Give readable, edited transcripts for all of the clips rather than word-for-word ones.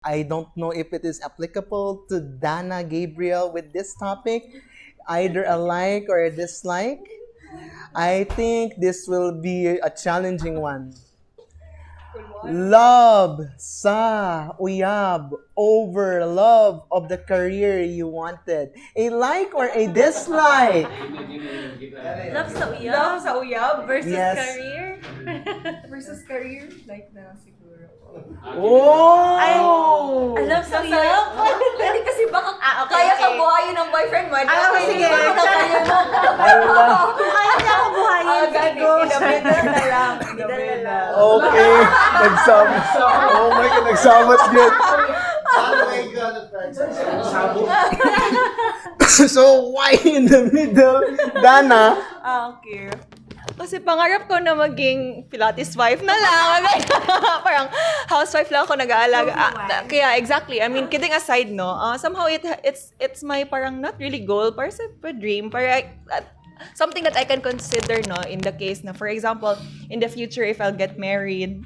I don't know if it is applicable to Dana Gabriel with this topic, either a like or a dislike. I think this will be a challenging one. Love sa uyab over love of the career you wanted. A like or a dislike? Love sa uyab versus Yes. career. Versus career, like na siguro. Oh! I love sa uyab. Hindi kasi baka Okay, kaya ka okay. buhayin ng boyfriend mo. Sige. Ala. Kaya niya ako buhayin. Gago. Middle na lang. Okay. Nagsama. Oh my God, nagsamas yun. So, why in the middle, Dana? Okay. Kasi pangarap ko na maging Pilates wife na lang. Parang housewife lang ako nag-aalaga. Kaya exactly. I mean, kidding aside, no. Somehow it's my parang not really goal, parang a dream. Parang something that I can consider, no, in the case na, for example, in the future if I'll get married,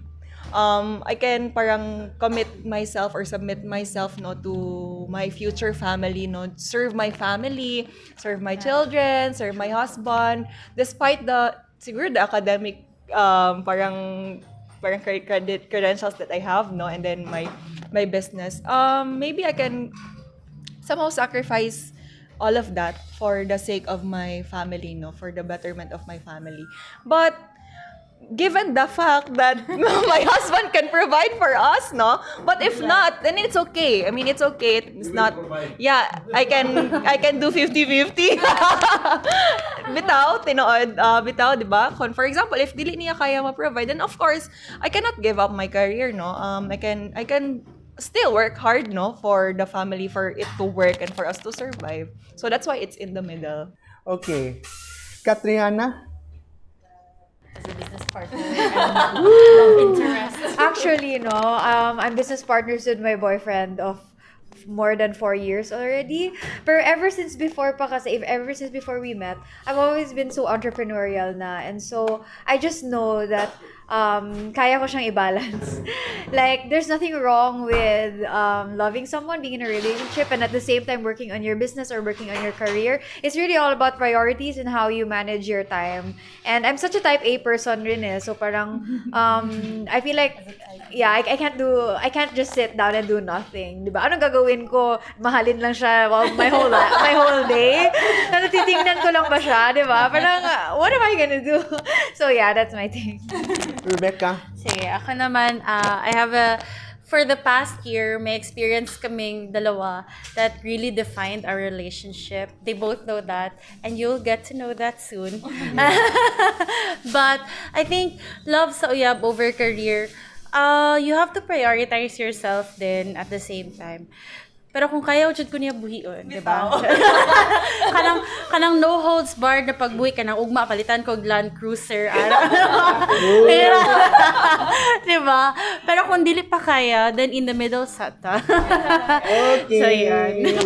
I can parang commit myself or submit myself, no, to my future family, no, serve my family, serve my children, serve my husband, despite siguro the academic parang credentials that I have, no, and then my business. Maybe I can somehow sacrifice all of that for the sake of my family, no, for the betterment of my family. But given the fact that my husband can provide for us, no? But if not, then it's okay. I mean, it's okay. It's not, yeah, I can do 50-50. Bitaw, tinood, bitaw, di ba? For example, if dili niya kaya ma-provide, then of course, I cannot give up my career, no? I can still work hard, no, for the family, for it to work and for us to survive. So that's why it's in the middle. Okay. Katriana? As a business partner and love interest. Actually, I'm business partners with my boyfriend of more than 4 years already. But ever since before we met, I've always been so entrepreneurial na. And so, I just know that kaya ko siyang i-balance. Like, there's nothing wrong with loving someone, being in a relationship, and at the same time working on your business or working on your career. It's really all about priorities and how you manage your time. And I'm such a type A person rin eh. So parang, I feel like, yeah, I can't just sit down and do nothing. Diba? Anong gagawin ko? Mahalin lang siya my whole day? Natitingnan ko lang ba siya? Diba? Parang, what am I gonna do? So yeah, that's my thing. Rebecca? Sige, ako naman, for the past year, may experience kaming dalawa that really defined our relationship. They both know that, and you'll get to know that soon. But I think love sa uyab over career, you have to prioritize yourself then at the same time. Pero kung kaya jud ko niya buhion, di ba? kanang no holds barred na pagbuhi kanang ugma palitan ko og Land Cruiser pero di ba? Pero kung dili pa kaya, then in the middle sata. Okay. So, yan.